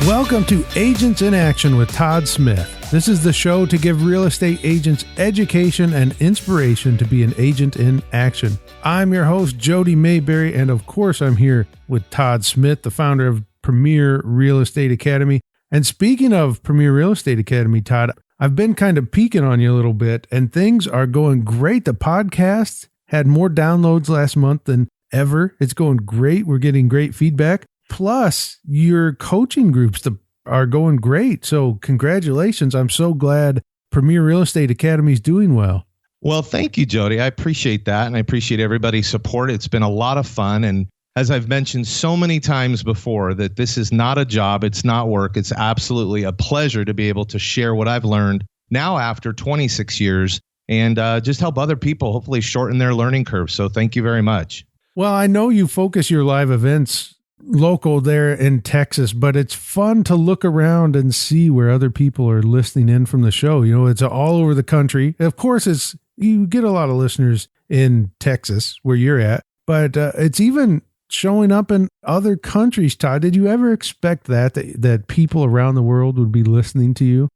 Welcome to Agents in Action with Todd Smith. This is the show to give real estate agents education and inspiration to be an agent in action. I'm your host, Jody Mayberry, and of course I'm here with Todd Smith, the founder of Premier Real Estate Academy. And speaking of Premier Real Estate Academy, Todd, I've been kind of peeking on you a little bit, and things are going great. The podcast had more downloads last month than ever. It's going great. We're getting great feedback. Plus, your coaching groups are going great. So congratulations. I'm so glad Premier Real Estate Academy is doing well. Well, thank you, Jody. I appreciate that. And I appreciate everybody's support. It's been a lot of fun. And as I've mentioned so many times before, that this is not a job. It's not work. It's absolutely a pleasure to be able to share what I've learned now after 26 years and just help other people hopefully shorten their learning curve. So thank you very much. Well, I know you focus your live events local there in Texas, but it's fun to look around and see where other people are listening in from the show. You know, it's all over the country. Of course, you get a lot of listeners in Texas where you're at, but it's even showing up in other countries. Todd, did you ever expect that people around the world would be listening to you?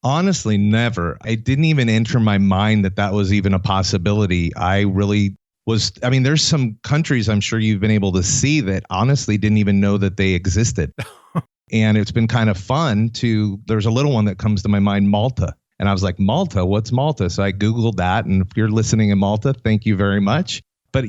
Honestly, never. It didn't even enter my mind that was even a possibility. There's some countries I'm sure you've been able to see that honestly didn't even know that they existed. And it's been kind of fun there's a little one that comes to my mind, Malta. And I was like, Malta, what's Malta? So I Googled that. And if you're listening in Malta, thank you very much. But,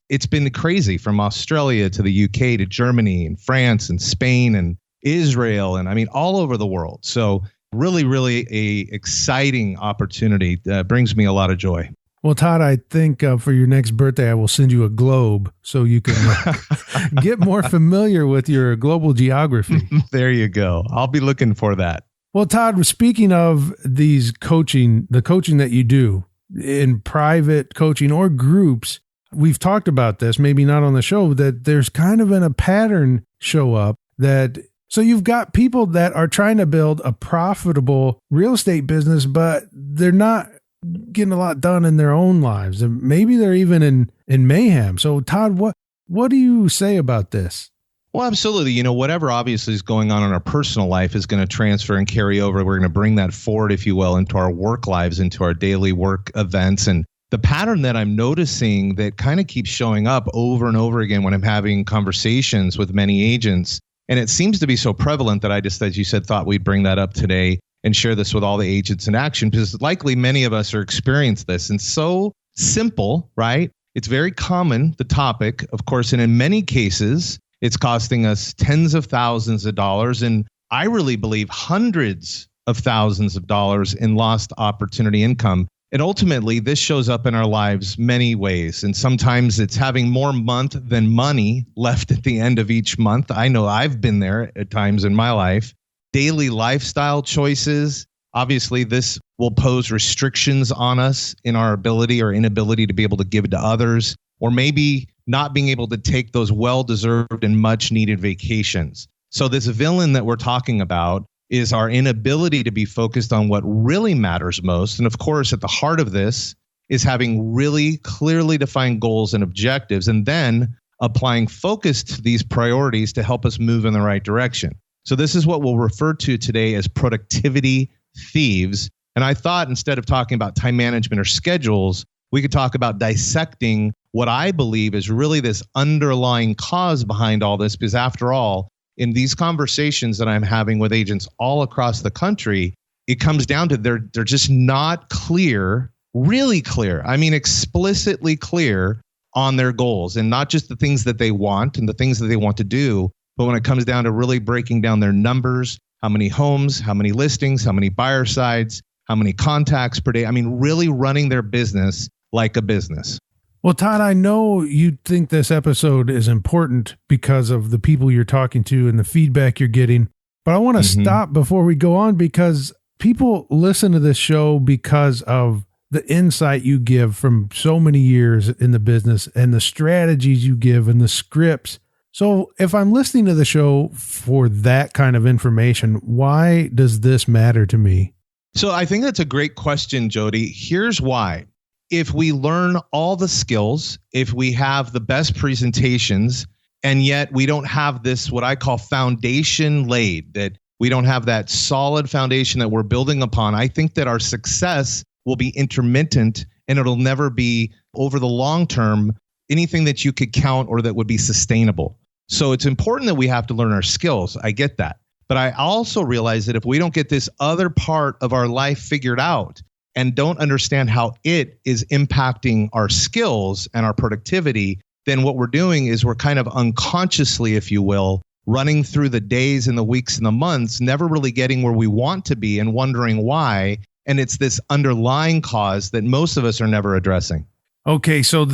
it's been crazy from Australia to the UK to Germany and France and Spain and Israel. And all over the world. So really, really a exciting opportunity that brings me a lot of joy. Well, Todd, I think for your next birthday, I will send you a globe so you can get more familiar with your global geography. There you go. I'll be looking for that. Well, Todd, speaking of the coaching that you do in private coaching or groups, we've talked about this, maybe not on the show, that there's kind of a pattern show up so you've got people that are trying to build a profitable real estate business, but they're not getting a lot done in their own lives, and maybe they're even in mayhem. So Todd, what do you say about this? Well, absolutely. Whatever obviously is going on in our personal life is going to transfer and carry over. We're going to bring that forward, if you will, into our work lives, into our daily work events. And the pattern that I'm noticing that kind of keeps showing up over and over again when I'm having conversations with many agents, and it seems to be so prevalent that I just, as you said, thought we'd bring that up today and share this with all the agents in action, because likely many of us are experiencing this. And so simple, right? It's very common, the topic, of course, and in many cases, it's costing us tens of thousands of dollars. And I really believe hundreds of thousands of dollars in lost opportunity income. And ultimately, this shows up in our lives many ways. And sometimes it's having more month than money left at the end of each month. I know I've been there at times in my life. Daily lifestyle choices. Obviously, this will pose restrictions on us in our ability or inability to be able to give to others, or maybe not being able to take those well-deserved and much-needed vacations. So this villain that we're talking about is our inability to be focused on what really matters most. And of course, at the heart of this is having really clearly defined goals and objectives, and then applying focus to these priorities to help us move in the right direction. So this is what we'll refer to today as productivity thieves. And I thought instead of talking about time management or schedules, we could talk about dissecting what I believe is really this underlying cause behind all this. Because after all, in these conversations that I'm having with agents all across the country, it comes down to they're just not clear, really clear. Explicitly clear on their goals, and not just the things that they want and the things that they want to do. But when it comes down to really breaking down their numbers, how many homes, how many listings, how many buyer sides, how many contacts per day, really running their business like a business. Well, Todd, I know you think this episode is important because of the people you're talking to and the feedback you're getting. But I want to stop before we go on, because people listen to this show because of the insight you give from so many years in the business and the strategies you give and the scripts. So if I'm listening to the show for that kind of information, why does this matter to me? So I think that's a great question, Jody. Here's why. If we learn all the skills, if we have the best presentations, And yet we don't have this, what I call foundation laid, that we don't have that solid foundation that we're building upon. I think that our success will be intermittent and it'll never be over the long term anything that you could count or that would be sustainable. So it's important that we have to learn our skills. I get that. But I also realize that if we don't get this other part of our life figured out and don't understand how it is impacting our skills and our productivity, then what we're doing is we're kind of unconsciously, if you will, running through the days and the weeks and the months, never really getting where we want to be and wondering why. And it's this underlying cause that most of us are never addressing. Okay, so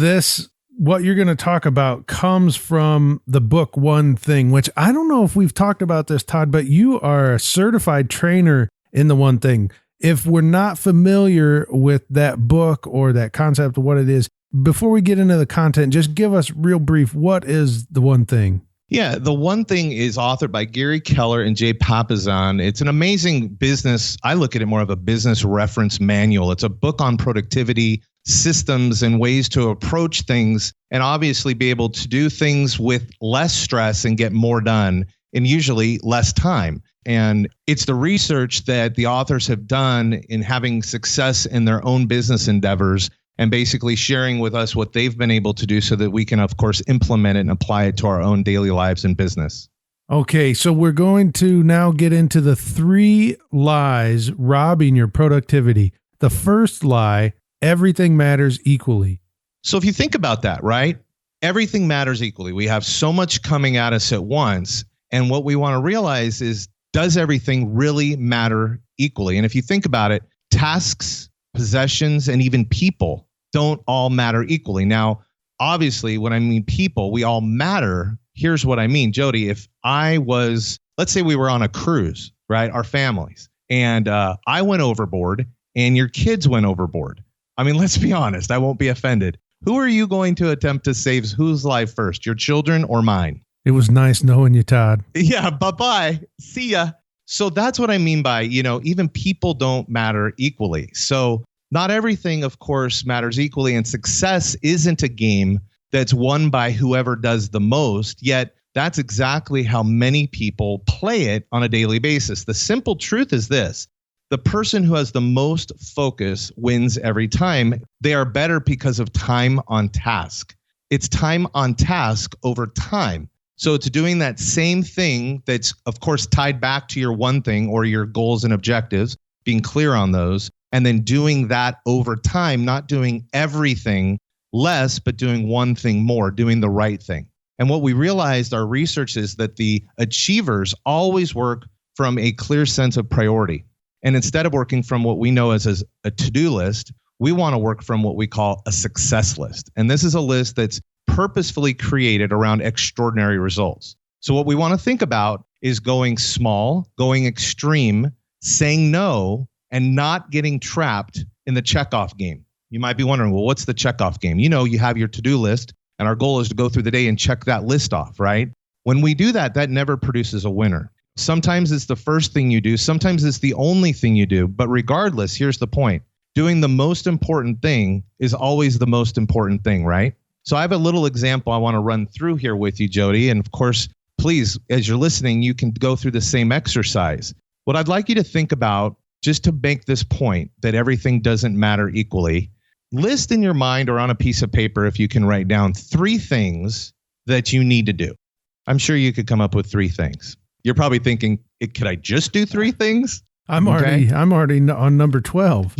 what you're going to talk about comes from the book One Thing, which I don't know if we've talked about this, Todd, but you are a certified trainer in the One Thing. If we're not familiar with that book or that concept of what it is, before we get into the content, just give us real brief, what is the One Thing? Yeah, the One Thing is authored by Gary Keller and Jay Papasan. It's an amazing business. I look at it more of a business reference manual. It's a book on productivity, systems, and ways to approach things and obviously be able to do things with less stress and get more done in usually less time. And it's the research that the authors have done in having success in their own business endeavors and basically sharing with us what they've been able to do so that we can, of course, implement it and apply it to our own daily lives and business. Okay, so we're going to now get into the 3 lies robbing your productivity. The first lie, everything matters equally. So if you think about that, right? Everything matters equally. We have so much coming at us at once. And what we want to realize is, does everything really matter equally? And if you think about it, tasks, possessions, and even people don't all matter equally. Now, obviously, when I mean people, we all matter. Here's what I mean, Jody. If let's say we were on a cruise, right? Our families, and I went overboard and your kids went overboard. I mean, let's be honest. I won't be offended. Who are you going to attempt to save whose life first, your children or mine? It was nice knowing you, Todd. Yeah, bye-bye. See ya. So that's what I mean by, even people don't matter equally. So not everything, of course, matters equally. And success isn't a game that's won by whoever does the most. Yet that's exactly how many people play it on a daily basis. The simple truth is this. The person who has the most focus wins every time. They are better because of time on task. It's time on task over time. So it's doing that same thing that's, of course, tied back to your one thing or your goals and objectives, being clear on those, and then doing that over time, not doing everything less, but doing one thing more, doing the right thing. And what we realized, our research is that the achievers always work from a clear sense of priority. And instead of working from what we know as a to-do list, we want to work from what we call a success list. And this is a list that's purposefully created around extraordinary results. So what we want to think about is going small, going extreme, saying no, and not getting trapped in the checkoff game. You might be wondering, well, what's the checkoff game? You have your to-do list, and our goal is to go through the day and check that list off, right? When we do that, that never produces a winner. Sometimes it's the first thing you do. Sometimes it's the only thing you do. But regardless, here's the point. Doing the most important thing is always the most important thing, right? So I have a little example I want to run through here with you, Jody. And of course, please, as you're listening, you can go through the same exercise. What I'd like you to think about, just to make this point that everything doesn't matter equally, list in your mind or on a piece of paper, if you can write down 3 things that you need to do. I'm sure you could come up with 3 things. You're probably thinking, could I just do 3 things? I'm already on number 12.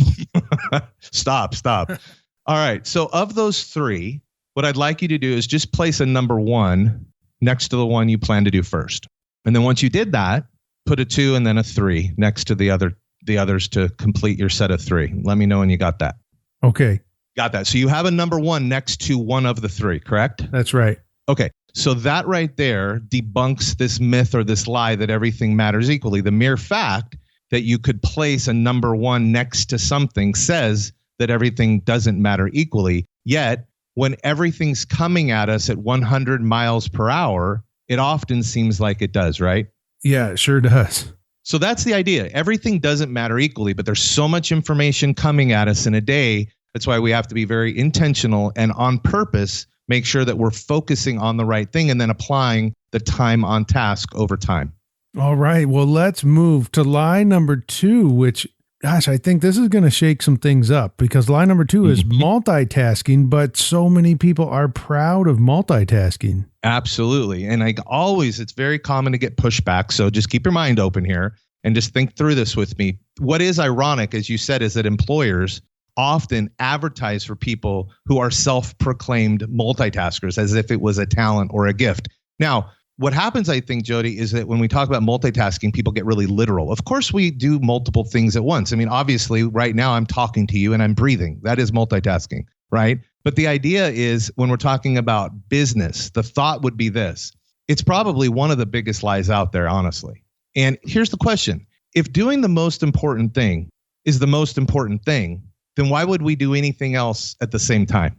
Stop. All right. So of those 3, what I'd like you to do is just place a number 1 next to the one you plan to do first. And then once you did that, put a 2 and then a 3 next to the others to complete your set of 3. Let me know when you got that. Okay. Got that. So you have a number 1 next to one of the 3, correct? That's right. Okay. So that right there debunks this myth or this lie that everything matters equally. The mere fact that you could place a number 1 next to something says that everything doesn't matter equally. Yet, when everything's coming at us at 100 miles per hour, it often seems like it does, right? Yeah, it sure does. So that's the idea. Everything doesn't matter equally, but there's so much information coming at us in a day. That's why we have to be very intentional and on purpose make sure that we're focusing on the right thing and then applying the time on task over time. All right. Well, let's move to lie number 2, which, gosh, I think this is going to shake some things up because lie number 2 is multitasking, but so many people are proud of multitasking. Absolutely. And it's very common to get pushback. So just keep your mind open here and just think through this with me. What is ironic, as you said, is that employers often advertise for people who are self-proclaimed multitaskers as if it was a talent or a gift. Now, what happens, I think, Jody, is that when we talk about multitasking, people get really literal. Of course, we do multiple things at once. I mean, obviously, right now I'm talking to you and I'm breathing. That is multitasking, right? But the idea is when we're talking about business, the thought would be this. It's probably one of the biggest lies out there, honestly. And here's the question. If doing the most important thing is the most important thing, then why would we do anything else at the same time?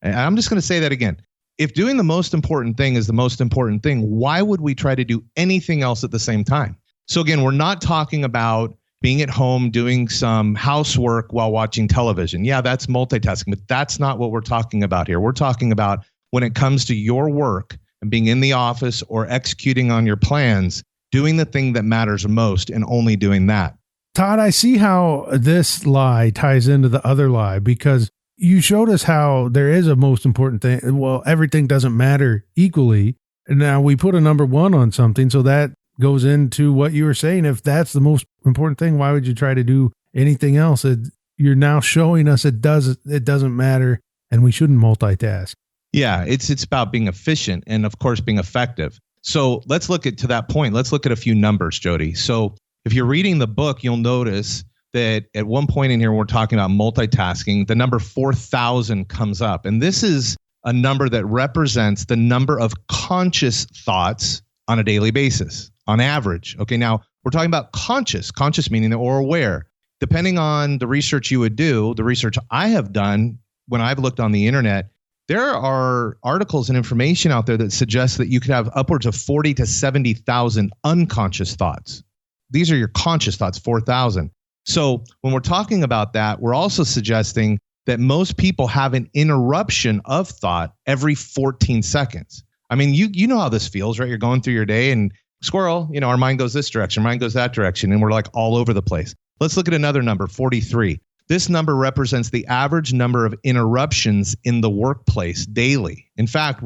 And I'm just going to say that again. If doing the most important thing is the most important thing, why would we try to do anything else at the same time? So again, we're not talking about being at home doing some housework while watching television. Yeah, that's multitasking, but that's not what we're talking about here. We're talking about when it comes to your work and being in the office or executing on your plans, doing the thing that matters most and only doing that. Todd, I see how this lie ties into the other lie because you showed us how there is a most important thing. Well, everything doesn't matter equally. And now we put a number 1 on something. So that goes into what you were saying. If that's the most important thing, why would you try to do anything else? You're now showing us it doesn't matter and we shouldn't multitask. Yeah, it's about being efficient and, of course, being effective. So let's look to that point. Let's look at a few numbers, Jody. So if you're reading the book, you'll notice that at one point in here, we're talking about multitasking, the number 4,000 comes up. And this is a number that represents the number of conscious thoughts on a daily basis, on average. Okay, now we're talking about conscious meaning that we're aware. Depending on the research you would do, the research I have done when I've looked on the internet, there are articles and information out there that suggests that you could have upwards of 40 to 70,000 unconscious thoughts. These are your conscious thoughts, 4,000. So when we're talking about that, we're also suggesting that most people have an interruption of thought every 14 seconds. I mean, you know how this feels, right? You're going through your day and squirrel, our mind goes this direction, mind goes that direction, and we're like all over the place. Let's look at another number, 43. This number represents the average number of interruptions in the workplace daily. In fact,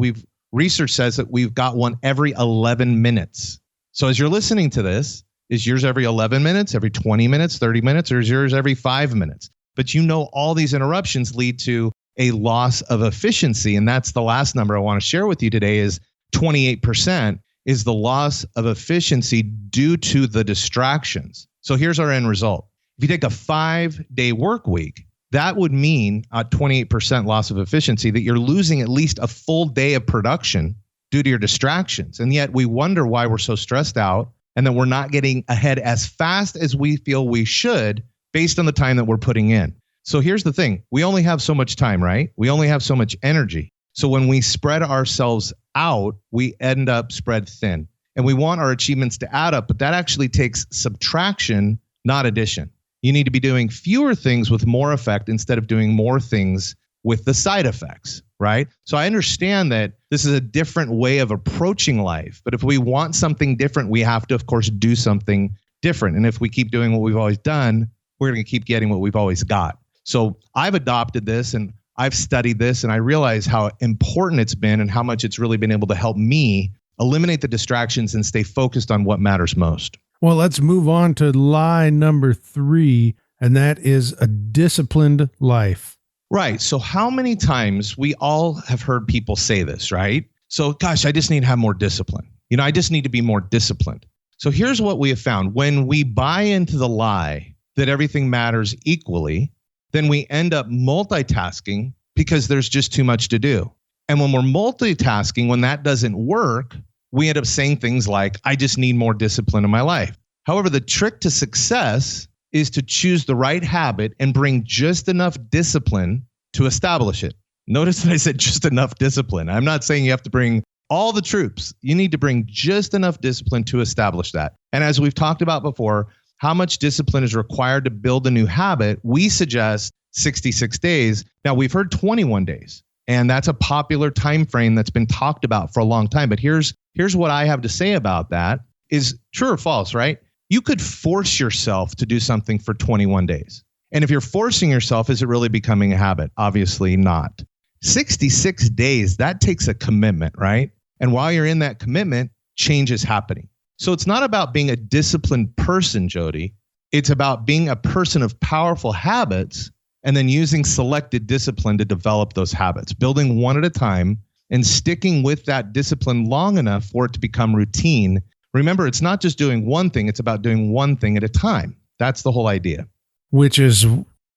research says that we've got one every 11 minutes. So as you're listening to this, is yours every 11 minutes, every 20 minutes, 30 minutes, or is yours every 5 minutes? But all these interruptions lead to a loss of efficiency. And that's the last number I want to share with you today is 28% is the loss of efficiency due to the distractions. So here's our end result. If you take a 5-day work week, that would mean a 28% loss of efficiency, that you're losing at least a full day of production due to your distractions. And yet we wonder why we're so stressed out and that we're not getting ahead as fast as we feel we should based on the time that we're putting in. So here's the thing. We only have so much time, right? We only have so much energy. So when we spread ourselves out, we end up spread thin. And we want our achievements to add up, but that actually takes subtraction, not addition. You need to be doing fewer things with more effect instead of doing more things with the side effects, right? So I understand that this is a different way of approaching life, but if we want something different, we have to, of course, do something different. And if we keep doing what we've always done, we're going to keep getting what we've always got. So I've adopted this and I've studied this and I realize how important it's been and how much it's really been able to help me eliminate the distractions and stay focused on what matters most. Well, let's move on to lie number 3, and that is a disciplined life. Right. So how many times we all have heard people say this, right? So, gosh, I just need to have more discipline. I just need to be more disciplined. So here's what we have found. When we buy into the lie that everything matters equally, then we end up multitasking because there's just too much to do. And when we're multitasking, when that doesn't work, we end up saying things like, I just need more discipline in my life. However, the trick to success is to choose the right habit and bring just enough discipline to establish it. Notice that I said just enough discipline. I'm not saying you have to bring all the troops. You need to bring just enough discipline to establish that. And as we've talked about before, how much discipline is required to build a new habit? We suggest 66 days. Now, we've heard 21 days. And that's a popular time frame that's been talked about for a long time. But here's what I have to say about that is true or false, right? You could force yourself to do something for 21 days. And if you're forcing yourself, is it really becoming a habit? Obviously not. 66 days, that takes a commitment, right? And while you're in that commitment, change is happening. So it's not about being a disciplined person, Jody. It's about being a person of powerful habits and then using selected discipline to develop those habits, building one at a time and sticking with that discipline long enough for it to become routine. Remember, it's not just doing one thing. It's about doing one thing at a time. That's the whole idea. Which is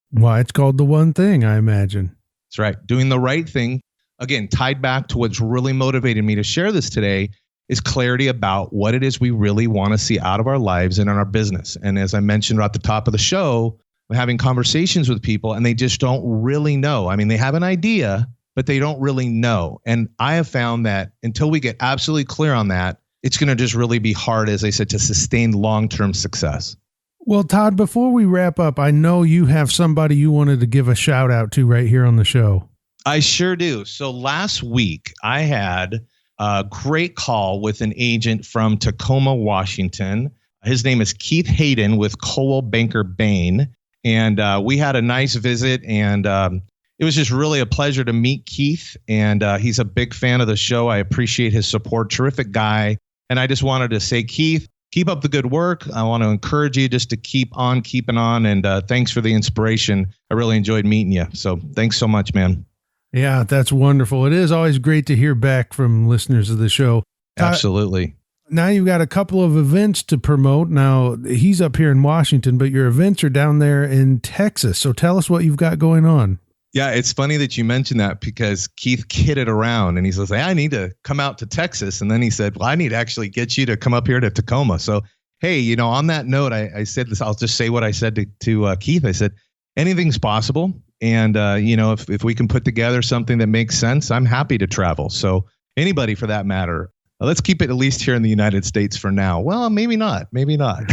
why it's called the one thing, I imagine. That's right. Doing the right thing. Again, tied back to what's really motivated me to share this today is clarity about what it is we really want to see out of our lives and in our business. And as I mentioned at the top of the show, I'm having conversations with people and they just don't really know. I mean, they have an idea, but they don't really know. And I have found that until we get absolutely clear on that, it's going to just really be hard, as I said, to sustain long-term success. Well, Todd, before we wrap up, I know you have somebody you wanted to give a shout out to right here on the show. I sure do. So last week, I had a great call with an agent from Tacoma, Washington. His name is Keith Hayden with Coldwell Banker Bain. And we had a nice visit, and it was just really a pleasure to meet Keith. And he's a big fan of the show. I appreciate his support. Terrific guy. And I just wanted to say, Keith, keep up the good work. I want to encourage you just to keep on keeping on. And thanks for the inspiration. I really enjoyed meeting you. So thanks so much, man. Yeah, that's wonderful. It is always great to hear back from listeners of the show. Absolutely. Now you've got a couple of events to promote. Now he's up here in Washington, but your events are down there in Texas. So tell us what you've got going on. Yeah, it's funny that you mentioned that because Keith kidded around and he says, hey, I need to come out to Texas. And then he said, well, I need to actually get you to come up here to Tacoma. So, hey, on that note, I said this, I'll just say what I said to Keith. I said, anything's possible. And, if we can put together something that makes sense, I'm happy to travel. So anybody for that matter. Let's keep it at least here in the United States for now. Well, maybe not. Maybe not.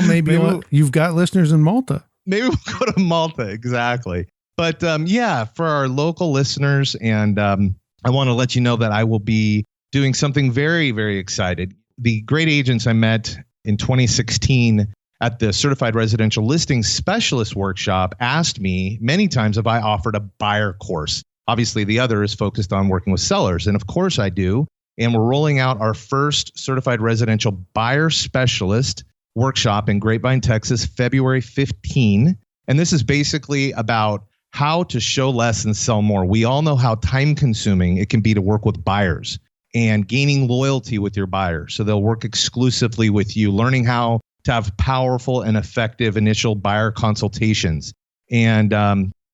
Maybe you've got listeners in Malta. Maybe we'll go to Malta. Exactly. But for our local listeners, and I want to let you know that I will be doing something very, very excited. The great agents I met in 2016 at the Certified Residential Listing Specialist Workshop asked me many times if I offered a buyer course. Obviously, the other is focused on working with sellers. And of course I do. And we're rolling out our first Certified Residential Buyer Specialist Workshop in Grapevine, Texas, February 15. And this is basically about how to show less and sell more. We all know how time-consuming it can be to work with buyers and gaining loyalty with your buyers. So they'll work exclusively with you, learning how to have powerful and effective initial buyer consultations. And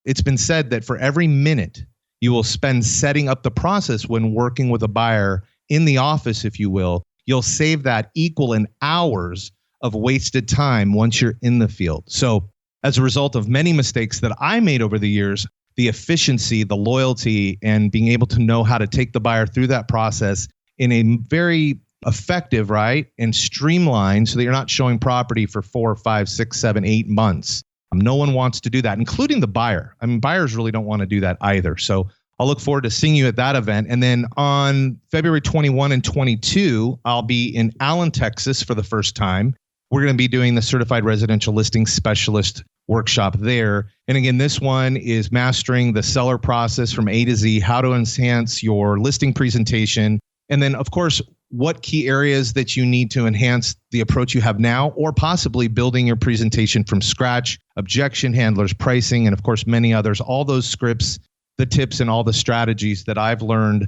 it's been said that for every minute you will spend setting up the process when working with a buyer in the office, if you will, you'll save that equal in hours of wasted time once you're in the field. So as a result of many mistakes that I made over the years, the efficiency, the loyalty, and being able to know how to take the buyer through that process in a very effective, right, and streamlined so that you're not showing property for 4, 5, 6, 7, 8 months. No one wants to do that, including the buyer. I mean, buyers really don't want to do that either. So I'll look forward to seeing you at that event. And then on February 21 and 22, I'll be in Allen, Texas for the first time. We're going to be doing the Certified Residential Listing Specialist Workshop there. And again, this one is mastering the seller process from A to Z, how to enhance your listing presentation. And then, of course, what key areas that you need to enhance the approach you have now, or possibly building your presentation from scratch, objection handlers, pricing, and of course, many others, all those scripts, the tips, and all the strategies that I've learned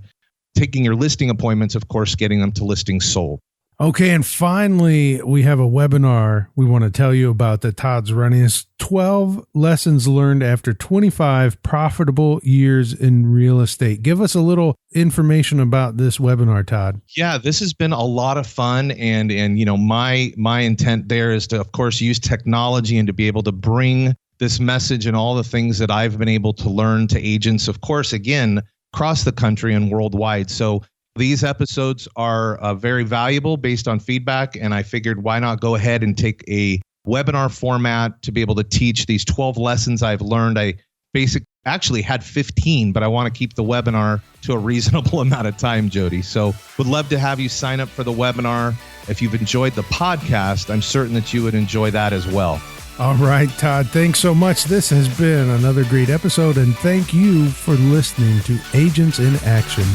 taking your listing appointments, of course, getting them to listings sold. Okay, and finally, we have a webinar we want to tell you about that Todd's running. It's 12 lessons learned after 25 profitable years in real estate. Give us a little information about this webinar, Todd. Yeah, this has been a lot of fun, and my intent there is to, of course, use technology and to be able to bring this message and all the things that I've been able to learn to agents, of course, again, across the country and worldwide. So these episodes are very valuable based on feedback, and I figured why not go ahead and take a webinar format to be able to teach these 12 lessons I've learned. I basically actually had 15, but I want to keep the webinar to a reasonable amount of time, Jody. So would love to have you sign up for the webinar. If you've enjoyed the podcast, I'm certain that you would enjoy that as well. All right, Todd, thanks so much. This has been another great episode, and thank you for listening to Agents in Action.